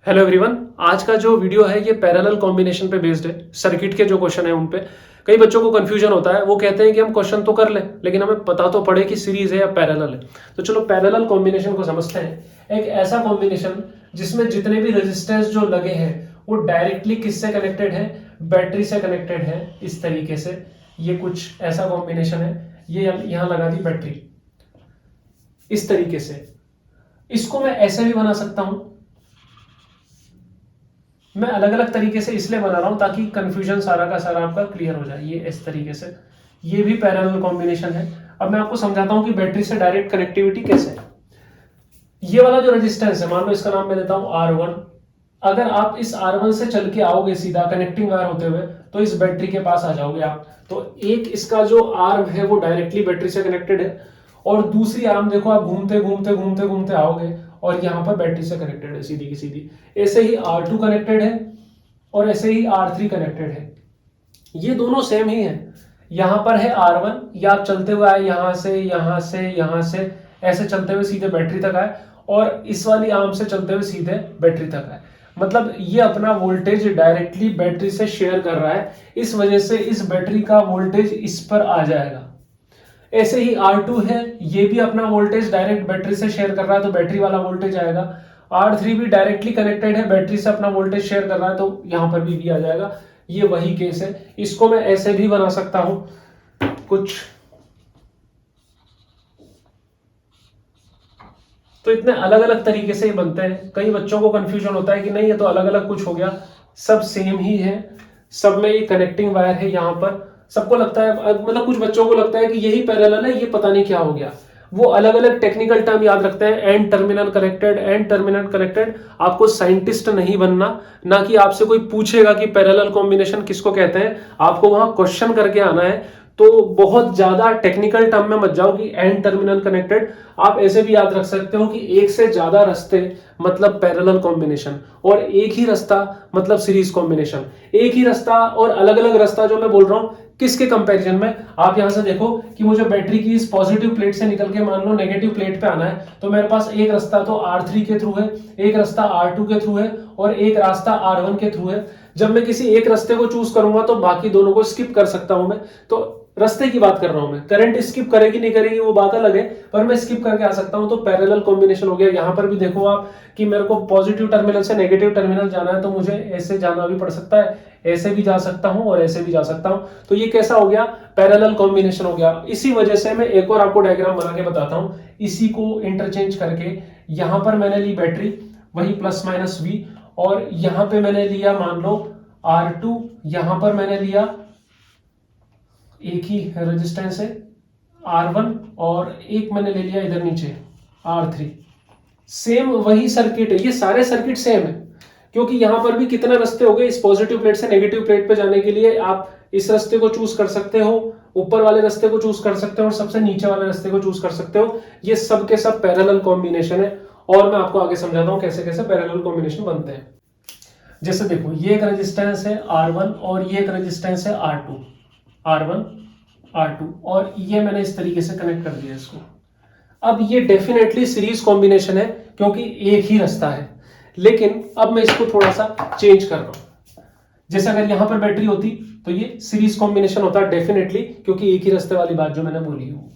Hello everyone. आज का जो वीडियो है ये पैरेलल कॉम्बिनेशन पे बेस्ड है। सर्किट के जो क्वेश्चन है उन पे कई बच्चों को कंफ्यूजन होता है। वो कहते हैं कि हम क्वेश्चन तो कर लें लेकिन हमें पता तो पड़े कि सीरीज है या पैरेलल है। तो चलो पैरेलल कॉम्बिनेशन को समझते हैं। एक ऐसा कॉम्बिनेशन जिसमें जितने भी रेजिस्टेंस जो लगे हैं वो डायरेक्टली किससे कनेक्टेड है, बैटरी से कनेक्टेड है। इस तरीके से ये कुछ ऐसा कॉम्बिनेशन है। ये यहां लगा दी बैटरी इस तरीके से। इसको मैं ऐसे भी बना सकता हूं। मैं अलग अलग तरीके से इसलिए बना रहा हूं ताकि कंफ्यूजन सारा का सारा आपका क्लियर हो जाए। ये इस तरीके से ये भी पैरेलल कॉम्बिनेशन है। अब मैं आपको समझाता हूं कि बैटरी से डायरेक्ट कनेक्टिविटी कैसे है। ये वाला जो रेजिस्टेंस है, मान लो इसका नाम मैं देता हूं R1। अगर आप इस R1 से चल के आओगे सीधा कनेक्टिंग वायर होते हुए तो इस बैटरी के पास आ जाओगे आप। तो एक इसका जो आर्म है वो डायरेक्टली बैटरी से कनेक्टेड है और दूसरी आर्म देखो आप घूमते घूमते घूमते घूमते आओगे और यहां पर बैटरी से कनेक्टेड है सीधी की सीधी। ऐसे ही R2 कनेक्टेड है और ऐसे ही R3 कनेक्टेड है। ये दोनों सेम ही है। यहां पर है R1, या आप चलते हुए आए यहां से यहां से यहां से ऐसे चलते हुए सीधे बैटरी तक आए और इस वाली आर्म से चलते हुए सीधे बैटरी तक आए। मतलब ये अपना वोल्टेज डायरेक्टली बैटरी से शेयर कर रहा है। इस वजह से इस बैटरी का वोल्टेज इस पर आ जाएगा। ऐसे ही R2 है, ये भी अपना वोल्टेज डायरेक्ट बैटरी से शेयर कर रहा है तो बैटरी वाला वोल्टेज आएगा। R3 भी डायरेक्टली कनेक्टेड है, बैटरी से अपना वोल्टेज शेयर कर रहा है तो यहां पर भी आ जाएगा। ये वही केस है। इसको मैं ऐसे भी बना सकता हूं कुछ। तो इतने अलग अलग तरीके से ये बनते हैं। कई बच्चों को कंफ्यूजन होता है कि नहीं ये तो अलग अलग कुछ हो गया, सब सेम ही है। सब में ये कनेक्टिंग वायर है। यहां पर सबको लगता है, मतलब कुछ बच्चों को लगता है कि यही पैरेलल है, ये पता नहीं क्या हो गया। वो अलग अलग टेक्निकल टर्म याद रखते हैं। And terminal connected, and terminal connected. आपको साइंटिस्ट नहीं बनना, ना कि आपसे कोई पूछेगा कि पैरेलल कॉम्बिनेशन किसको कहते हैं, आपको वहां क्वेश्चन करके आना है। तो बहुत ज्यादा टेक्निकल टर्म में मत जाओ कि एंड टर्मिनल कनेक्टेड। आप ऐसे भी याद रख सकते हो कि एक से ज्यादा रास्ते मतलब पैरेलल कॉम्बिनेशन, और एक ही रास्ता मतलब सीरीज कॉम्बिनेशन। एक ही रास्ता और अलग अलग रास्ता जो मैं बोल रहा हूं किसके कंपैरिजन में, आप यहां से देखो कि मुझे बैटरी की इस पॉजिटिव प्लेट से निकल के मान लो नेगेटिव प्लेट पे आना है तो मेरे पास एक रास्ता तो R3 के थ्रू है, एक रास्ता R2 के थ्रू है और एक रास्ता R1 के थ्रू है। जब मैं किसी एक रास्ते को चूज करूंगा तो बाकी दोनों को स्किप कर सकता हूं मैं। तो रास्ते की बात कर रहा हूं मैं। करंट स्किप करेगी नहीं करेगी वो बात अलग है, पर मैं स्किप करके आ सकता हूं। तो पैरेलल कॉम्बिनेशन हो गया। यहां पर भी देखो आप कि मेरे को पॉजिटिव टर्मिनल से नेगेटिव टर्मिनल जाना है तो मुझे ऐसे जाना भी पड़ सकता है, ऐसे भी जा सकता हूं और ऐसे भी जा सकता हूं। तो ये कैसा हो गया, पैरेलल कॉम्बिनेशन हो गया। इसी वजह से मैं एक और आपको डायग्राम बना के बताता हूं। इसी को इंटरचेंज करके यहां पर मैंने ली बैटरी, वही प्लस माइनस V, और यहां पे मैंने लिया मान लो R2, यहां पर मैंने लिया एक ही रेजिस्टेंस है R1 और एक मैंने ले लिया इधर नीचे R3। सेम वही सर्किट है, ये सारे सर्किट सेम है। क्योंकि यहां पर भी कितने रास्ते हो गए, इस पॉजिटिव प्लेट से नेगेटिव प्लेट पे जाने के लिए आप इस रास्ते को चूज कर सकते हो, ऊपर वाले रास्ते को चूज कर सकते हो और सबसे नीचे वाले रास्ते को चूज कर सकते हो। ये सब के सब पैरेलल कॉम्बिनेशन है। और मैं आपको आगे समझाता हूं कैसे कैसे पैरेलल कॉम्बिनेशन बनते हैं। जैसे देखो ये एक रेजिस्टेंस है R1 और ये एक रेजिस्टेंस है R2, R1 R2, और ये मैंने इस तरीके से कनेक्ट कर दिया इसको। अब ये डेफिनेटली सीरीज कॉम्बिनेशन है क्योंकि एक ही रास्ता है। लेकिन अब मैं इसको थोड़ा सा चेंज कर रहा हूं। जैसे अगर यहां पर बैटरी होती तो ये सीरीज कॉम्बिनेशन होता डेफिनेटली, क्योंकि एक ही रास्ते वाली बात जो मैंने बोली है।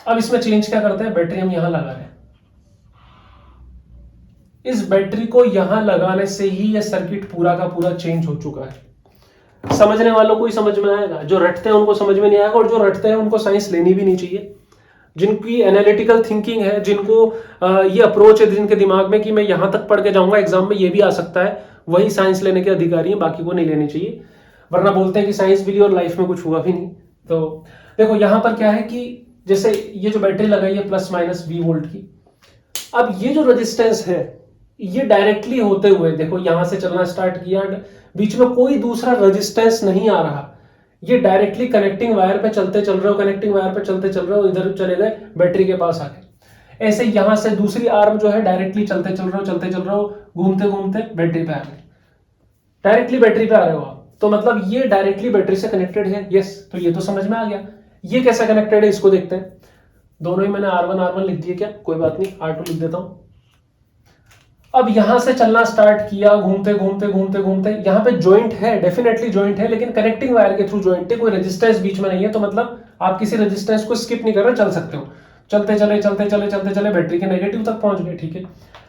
अब इसमें चेंज क्या करते हैं, बैटरी हम यहां लगा रहे हैं। इस बैटरी को यहां लगाने से ही यह सर्किट पूरा का पूरा चेंज हो चुका है। समझने वालों को ही समझ में आएगा, जो रटते हैं उनको समझ में नहीं आएगा, और जो रटते हैं उनको साइंस लेनी भी नहीं चाहिए। जिनकी एनालिटिकल थिंकिंग है, जिनको ये अप्रोच है जिनके दिमाग में कि मैं यहां तक पढ़ के जाऊंगा एग्जाम में ये भी आ सकता है, वही साइंस लेने के अधिकारी हैं, बाकी को नहीं लेनी चाहिए। वरना बोलते हैं कि साइंस भी ली और लाइफ में कुछ हुआ भी नहीं। तो देखो यहां पर क्या है कि जैसे ये जो बैटरी लगाई है प्लस माइनस V वोल्ट की। अब ये जो रेजिस्टेंस है ये डायरेक्टली होते हुए देखो यहां से चलना स्टार्ट किया, बीच में कोई दूसरा रेजिस्टेंस नहीं आ रहा। ये डायरेक्टली कनेक्टिंग वायर पे चलते चल रहे हो, कनेक्टिंग वायर पे चलते चल रहे हो, इधर चले गए बैटरी के पास आके। ऐसे यहां से दूसरी आर्म जो है डायरेक्टली चलते चल रहे हो, चलते चल रहे हो, घूमते घूमते बैटरी पे आ गए, डायरेक्टली बैटरी पे आ रहे हो आप। तो मतलब ये डायरेक्टली बैटरी से कनेक्टेड है। यस, तो ये तो समझ में आ गया। ये कैसा कनेक्टेड है इसको देखते हैं। दोनों ही मैंने R1 लिख दिए क्या, कोई बात नहीं, R2 लिख देता हूं। अब यहां से चलना स्टार्ट किया, घूमते घूमते घूमते घूमते, यहाँ पे जॉइंट है, डेफिनेटली जॉइंट है, लेकिन कनेक्टिंग वायर के थ्रू जॉइंट है, कोई रेजिस्टेंस बीच में नहीं है, तो मतलब आप किसी रेजिस्टेंस को स्किप नहीं कर रहे, चल सकते हो। चलते चले चलते चले चलते चले बैटरी के नेगेटिव तक पहुंच गए, ठीक है।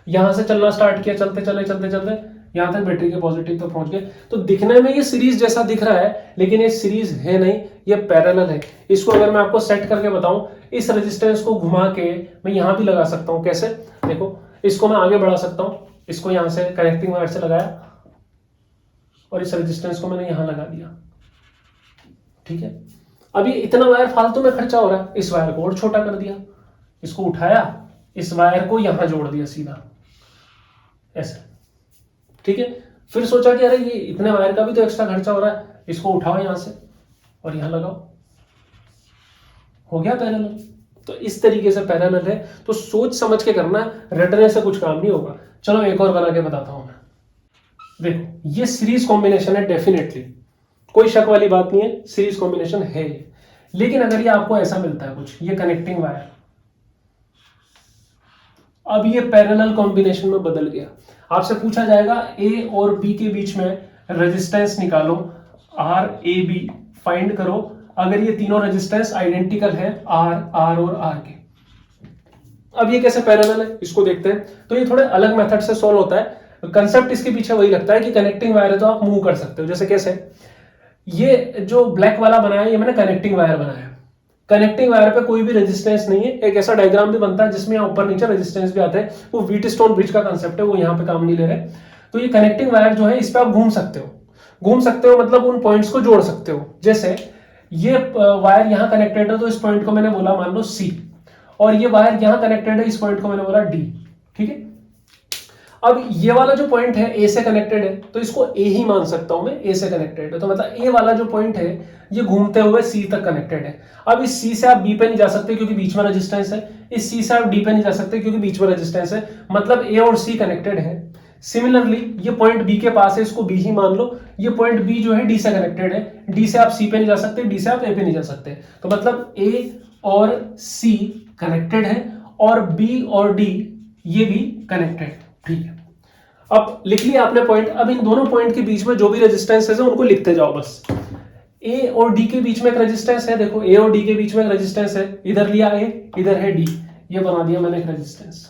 यहां से चलना स्टार्ट किया, चलते चले चलते चलते यहां तक बैटरी के पॉजिटिव तक पहुंच गए। तो दिखने में ये सीरीज जैसा दिख रहा है, लेकिन ये सीरीज है नहीं, ये पैरेलल है। इसको अगर मैं आपको सेट करके बताऊं, इस रेजिस्टेंस को घुमा के मैं यहां भी लगा सकता हूं। कैसे, देखो, इसको मैं आगे बढ़ा सकता हूं, इसको यहां से कनेक्टिंग वायर से लगाया और इस रेजिस्टेंस को मैंने यहां लगा दिया, ठीक है। अभी इतना वायर फालतू में खर्चा हो रहा है, इस वायर को और छोटा कर दिया, इसको उठाया, इस वायर को यहां जोड़ दिया सीधा ऐसे, ठीक है। फिर सोचा कि अरे ये इतने वायर का भी तो एक्स्ट्रा खर्चा हो रहा है, इसको उठाओ यहां से और यहां लगाओ, हो गया पैरेलल। तो इस तरीके से पैरेलल है, तो सोच समझ के करना, रटने से कुछ काम नहीं होगा। चलो एक और बना के बताता हूं मैं। देखो, ये सीरीज कॉम्बिनेशन है, डेफिनेटली कोई शक वाली बात नहीं है, सीरीज कॉम्बिनेशन है ये। लेकिन अगर ये आपको ऐसा मिलता है कुछ, ये कनेक्टिंग वायर, अब ये पैरेलल कॉम्बिनेशन में बदल गया, आपसे पूछा जाएगा ए और बी के बीच में रेजिस्टेंस निकालो, आर ए बी फाइंड करो। अगर ये तीनों रेजिस्टेंस आइडेंटिकल है, आर और आर के, अब ये कैसे पैरेलल है इसको देखते हैं। तो ये थोड़े अलग मेथड से सॉल्व होता है। कंसेप्ट इसके पीछे वही लगता है कि कनेक्टिंग वायर है तो आप मूव कर सकते हो। जैसे कैसे, ये जो ब्लैक वाला बनाया, ये मैंने कनेक्टिंग वायर बनाया। कनेक्टिंग वायर पे कोई भी रेजिस्टेंस नहीं है। एक ऐसा डायग्राम भी बनता है जिसमें ऊपर नीचे रेजिस्टेंस भी आता है, वो व्हीटस्टोन ब्रिज का कंसेप्ट है, वो यहाँ पे काम नहीं ले रहे। तो ये कनेक्टिंग वायर जो है, इस पे आप घूम सकते हो। घूम सकते हो मतलब उन पॉइंट्स को जोड़ सकते हो। जैसे ये वायर यहाँ कनेक्टेड है, तो इस पॉइंट को मैंने बोला मान लो C, और ये वायर यहाँ कनेक्टेड है, इस पॉइंट को मैंने बोला D, ठीक है। अब ये वाला जो पॉइंट है A से कनेक्टेड है, तो इसको A ही मान सकता हूं मैं, A से कनेक्टेड है, तो मतलब A वाला जो पॉइंट है ये घूमते हुए C तक कनेक्टेड है। अब इस C से आप B पे नहीं जा सकते क्योंकि बीच में रेजिस्टेंस है, इस C से आप D पे नहीं जा सकते क्योंकि बीच में रेजिस्टेंस है, मतलब A और C कनेक्टेड है। सिमिलरली ये पॉइंट B के पास है, इसको B ही मान लो। ये पॉइंट B जो है D से कनेक्टेड है, D से आप C पे नहीं जा सकते, D से आप A पे नहीं जा सकते, तो मतलब A और C कनेक्टेड है और B और D ये भी कनेक्टेड, ठीक है। अब लिख लिया आपने पॉइंट। अब इन दोनों पॉइंट के बीच में जो भी रेजिस्टेंसेस है उनको लिखते जाओ बस। A और D के बीच में एक रेजिस्टेंस है, देखो A और D के बीच में एक रेजिस्टेंस है, इधर लिया A, इधर है D, ये बना दिया मैंने एक रेजिस्टेंस।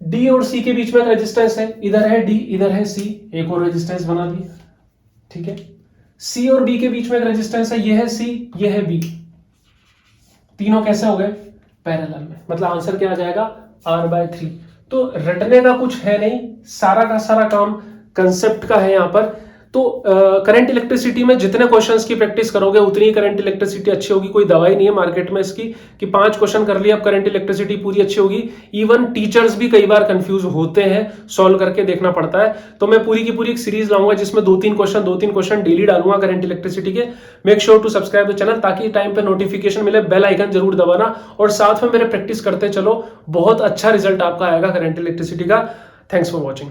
D और C के बीच में एक रेजिस्टेंस है, इधर है D, इधर है C, एक और रेजिस्टेंस बना दिया, ठीक है। C और B के बीच में एक रेजिस्टेंस है, ये है C, ये है B, तीनों कैसे हो गए, पैरेलल में। मतलब आंसर क्या आ जाएगा, R/3। तो रटने का कुछ है नहीं, सारा का सारा काम कंसेप्ट का है यहाँ पर। तो करंट इलेक्ट्रिसिटी में जितने क्वेश्चंस की प्रैक्टिस करोगे उतनी ही करंट इलेक्ट्रिसिटी अच्छी होगी। कोई दवाई नहीं है मार्केट में इसकी कि 5 क्वेश्चन कर लिया अब करंट इलेक्ट्रिसिटी पूरी अच्छी होगी। इवन टीचर्स भी कई बार कंफ्यूज होते हैं, सॉल्व करके देखना पड़ता है। तो मैं पूरी की पूरी एक सीरीज लाऊंगा जिसमें 2-3 क्वेश्चन डेली डालूंगा करंट इलेक्ट्रिसिटी के। Make sure to subscribe the channel ताकि टाइम पे नोटिफिकेशन मिले, बेल आइकन जरूर दबाना और साथ में मेरे प्रैक्टिस करते चलो, बहुत अच्छा रिजल्ट आपका आएगा करंट इलेक्ट्रिसिटी का। Thanks for watching.